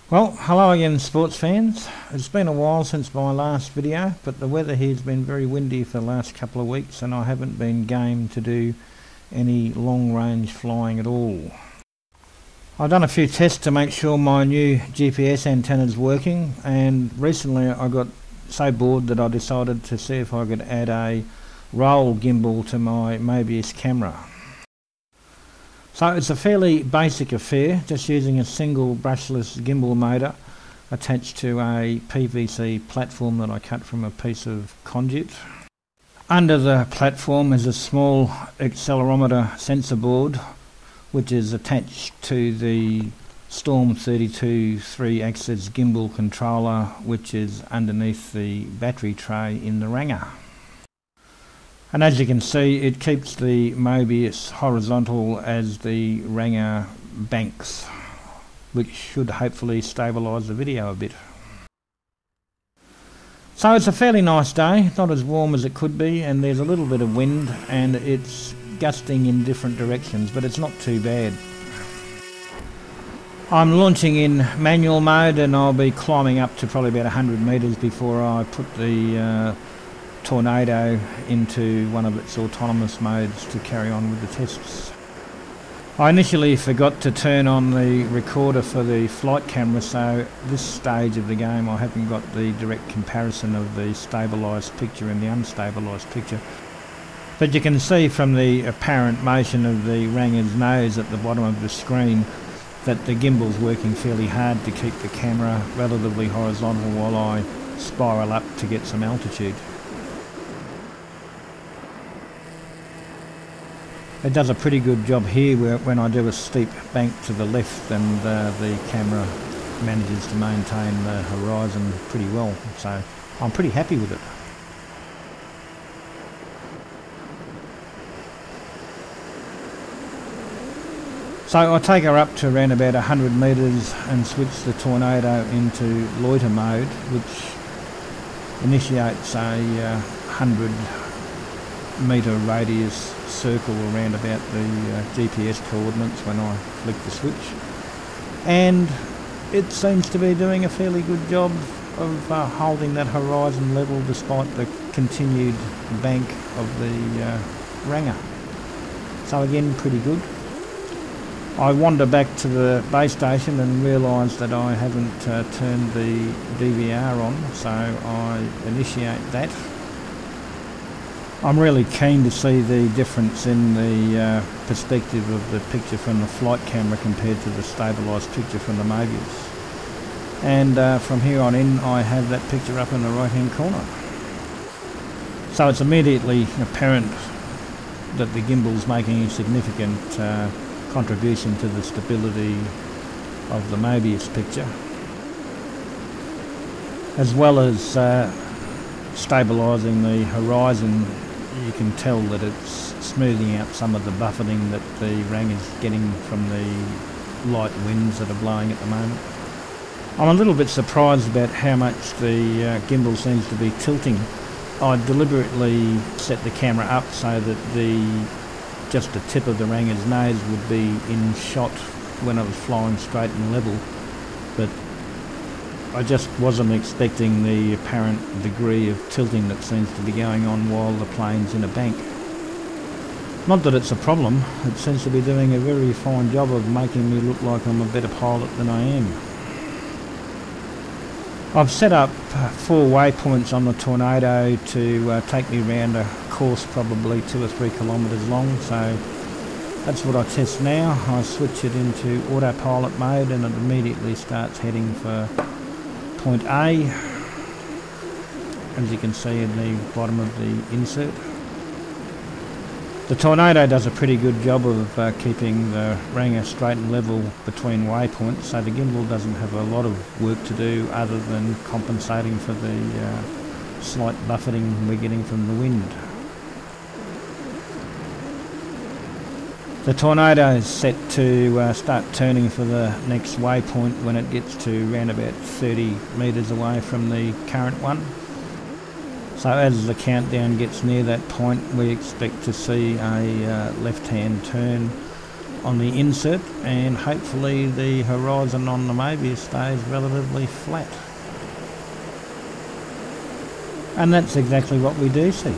Well, hello again sports fans. It's been a while since my last video, but the weather here's been very windy for the last couple of weeks and I haven't been game to do any long range flying at all. I've done a few tests to make sure my new GPS antenna's working, and recently I got so bored that I decided to see if I could add a roll gimbal to my Mobius camera. So it's a fairly basic affair, just using a single brushless gimbal motor attached to a PVC platform that I cut from a piece of conduit. Under the platform is a small accelerometer sensor board which is attached to the Storm32 3-axis gimbal controller, which is underneath the battery tray in the Ranger. And as you can see, it keeps the Mobius horizontal as the Ranger banks, which should hopefully stabilise the video a bit. So it's a fairly nice day, not as warm as it could be, and there's a little bit of wind and it's gusting in different directions, but it's not too bad. I'm launching in manual mode and I'll be climbing up to probably about 100 metres before I put the Tornado into one of its autonomous modes to carry on with the tests. I initially forgot to turn on the recorder for the flight camera, so at this stage of the game I haven't got the direct comparison of the stabilised picture and the unstabilised picture. But you can see from the apparent motion of the Ranger's nose at the bottom of the screen that the gimbal's working fairly hard to keep the camera relatively horizontal while I spiral up to get some altitude. It does a pretty good job here when I do a steep bank to the left, and the camera manages to maintain the horizon pretty well, so I'm pretty happy with it. So I take her up to around about 100 metres and switch the Tornado into loiter mode, which initiates a 100 metre radius circle around about the GPS coordinates when I flick the switch, and it seems to be doing a fairly good job of holding that horizon level despite the continued bank of the Ranger. So again, pretty good. I wander back to the base station and realise that I haven't turned the DVR on, so I initiate that. I'm really keen to see the difference in the perspective of the picture from the flight camera compared to the stabilised picture from the Mobius. And from here on in I have that picture up in the right hand corner. So it's immediately apparent that the gimbal's making a significant contribution to the stability of the Mobius picture, as well as stabilising the horizon. You can tell that it's smoothing out some of the buffeting that the Ranger's getting from the light winds that are blowing at the moment. I'm a little bit surprised about how much the gimbal seems to be tilting. I deliberately set the camera up so that just the tip of the Ranger's nose would be in shot when I was flying straight and level, but I just wasn't expecting the apparent degree of tilting that seems to be going on while the plane's in a bank. Not that it's a problem, it seems to be doing a very fine job of making me look like I'm a better pilot than I am. I've set up 4 waypoints on the Tornado to take me around a course probably 2 or 3 kilometres long, so that's what I test now. I switch it into autopilot mode and it immediately starts heading for point A, as you can see in the bottom of the insert. The Tornado does a pretty good job of keeping the Ranger straight and level between waypoints, so the gimbal doesn't have a lot of work to do other than compensating for the slight buffeting we're getting from the wind. The Tornado is set to start turning for the next waypoint when it gets to around about 30 metres away from the current one. So as the countdown gets near that point, we expect to see a left-hand turn on the insert, and hopefully the horizon on the Mobius stays relatively flat. And that's exactly what we do see.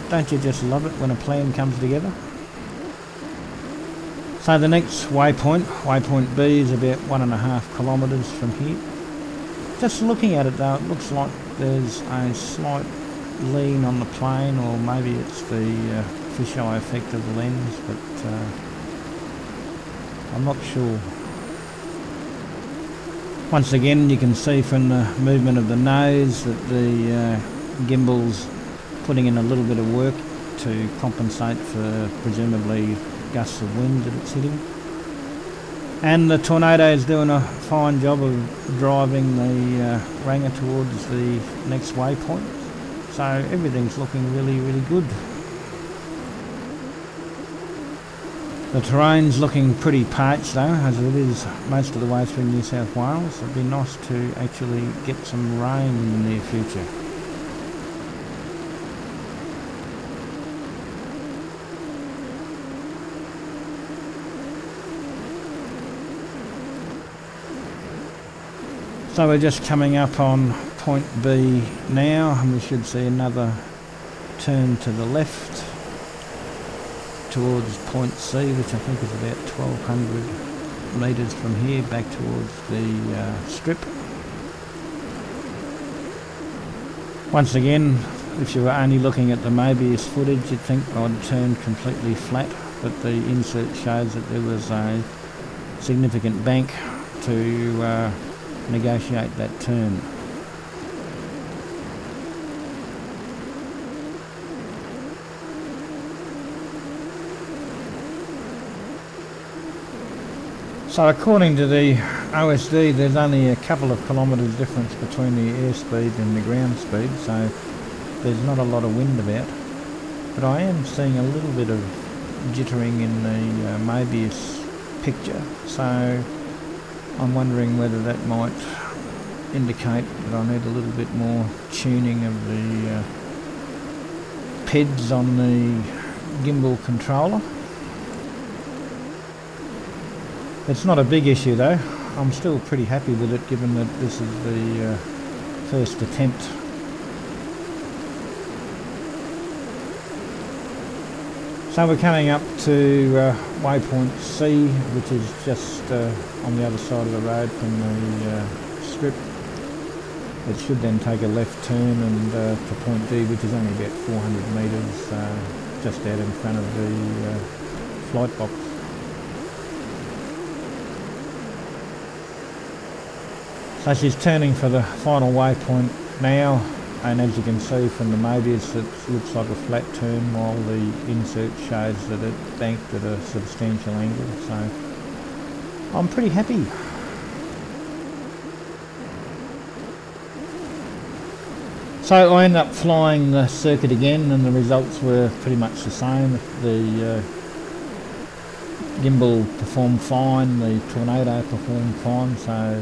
Don't you just love it when a plan comes together? So the next waypoint, waypoint B, is about 1.5 kilometres from here. Just looking at it though, it looks like there's a slight lean on the plane, or maybe it's the fisheye effect of the lens, but I'm not sure. Once again, you can see from the movement of the nose that the gimbal's putting in a little bit of work to compensate for presumably gusts of wind that it's hitting. And the tornado is doing a fine job of driving the Ranger towards the next waypoint. So everything's looking really, really good. The terrain's looking pretty parched though, as it is most of the way through New South Wales. It'd be nice to actually get some rain in the near future. So we're just coming up on point B now, and we should see another turn to the left towards point C, which I think is about 1,200 metres from here back towards the strip. Once again, if you were only looking at the Mobius footage, you'd think I'd turned completely flat, but the insert shows that there was a significant bank to negotiate that turn. So according to the OSD, there's only a couple of kilometres difference between the airspeed and the ground speed, so there's not a lot of wind about. But I am seeing a little bit of jittering in the Mobius picture, so I'm wondering whether that might indicate that I need a little bit more tuning of the PEDs on the gimbal controller. It's not a big issue though. I'm still pretty happy with it, given that this is the first attempt. So we're coming up to waypoint C, which is just on the other side of the road from the strip. It should then take a left turn and to point D, which is only about 400 metres just out in front of the flight box. So she's turning for the final waypoint now, and as you can see from the Mobius, it looks like a flat turn, while the insert shows that it banked at a substantial angle, so I'm pretty happy. So I ended up flying the circuit again, and the results were pretty much the same. The gimbal performed fine, the tornado performed fine, so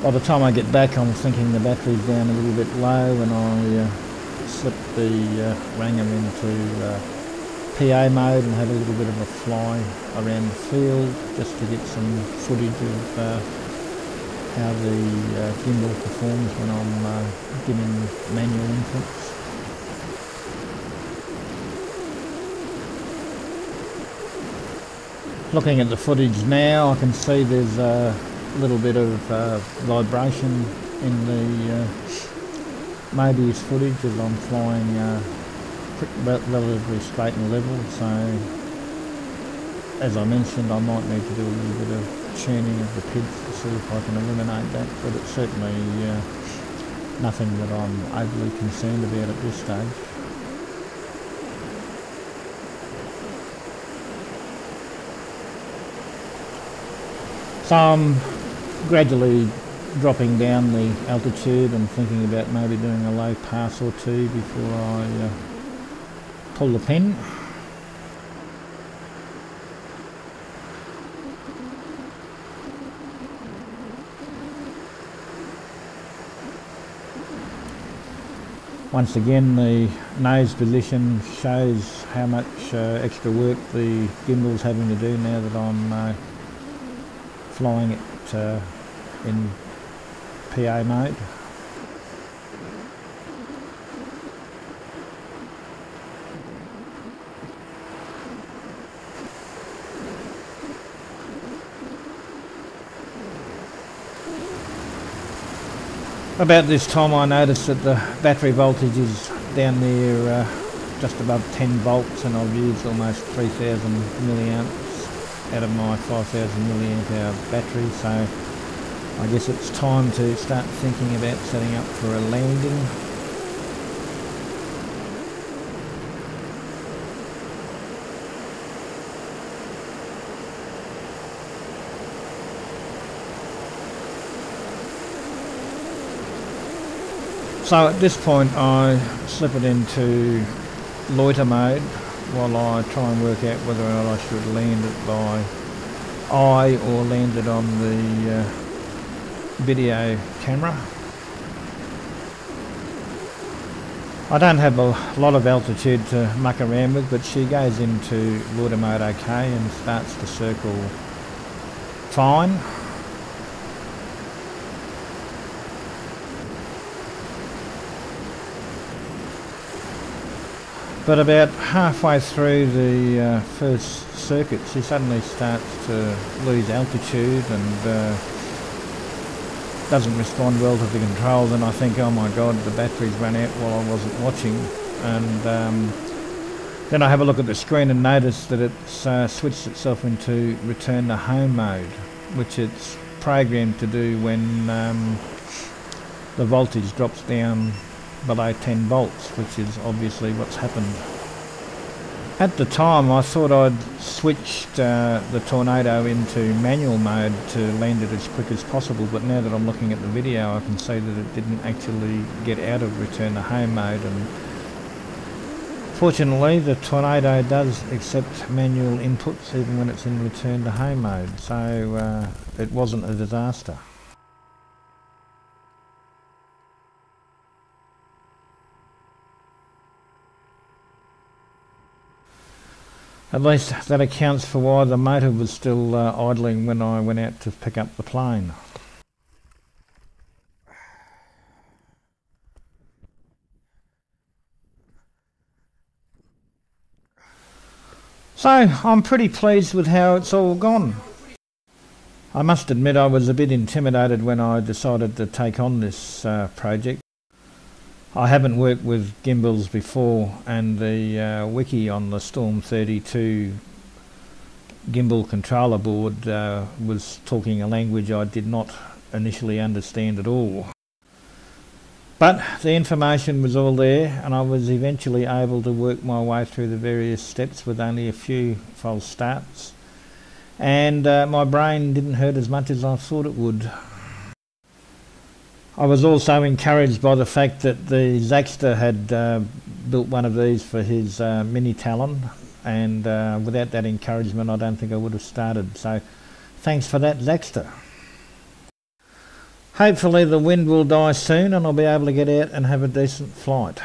by the time I get back, I'm thinking the battery's down a little bit low, and I slipped the Ranger into PA mode and had a little bit of a fly around the field just to get some footage of how the gimbal performs when I'm giving manual inputs. Looking at the footage now, I can see there's a little bit of vibration in the Mobius footage as I'm flying relatively straight and level, so as I mentioned, I might need to do a little bit of tuning of the PIDs to see if I can eliminate that, but it's certainly nothing that I'm overly concerned about at this stage. So I'm gradually dropping down the altitude and thinking about maybe doing a low pass or two before I pull the pin. Once again, the nose position shows how much extra work the gimbal's having to do now that I'm flying it in PA mode. About this time I noticed that the battery voltage is down there just above 10 volts, and I've used almost 3000 milliamps out of my 5000 milliamp hour battery, so I guess it's time to start thinking about setting up for a landing. So at this point I slip it into loiter mode while I try and work out whether or not I should land it by eye or land it on the video camera. I don't have a lot of altitude to muck around with, but she goes into loiter mode okay and starts to circle fine. But about halfway through the first circuit, she suddenly starts to lose altitude and doesn't respond well to the controls, and I think, oh my god, the battery's run out while I wasn't watching. And then I have a look at the screen and notice that it's switched itself into return to home mode, which it's programmed to do when the voltage drops down below 10 volts, which is obviously what's happened. At the time I thought I'd switched the Tornado into manual mode to land it as quick as possible, but now that I'm looking at the video I can see that it didn't actually get out of return to home mode, and fortunately the Tornado does accept manual inputs even when it's in return to home mode, so it wasn't a disaster. At least that accounts for why the motor was still idling when I went out to pick up the plane. So I'm pretty pleased with how it's all gone. I must admit I was a bit intimidated when I decided to take on this project. I haven't worked with gimbals before, and the wiki on the Storm32 gimbal controller board was talking a language I did not initially understand at all. But the information was all there, and I was eventually able to work my way through the various steps with only a few false starts, and my brain didn't hurt as much as I thought it would. I was also encouraged by the fact that the Zaxter had built one of these for his mini Talon, and without that encouragement I don't think I would have started, so thanks for that, Zaxter. Hopefully the wind will die soon and I'll be able to get out and have a decent flight.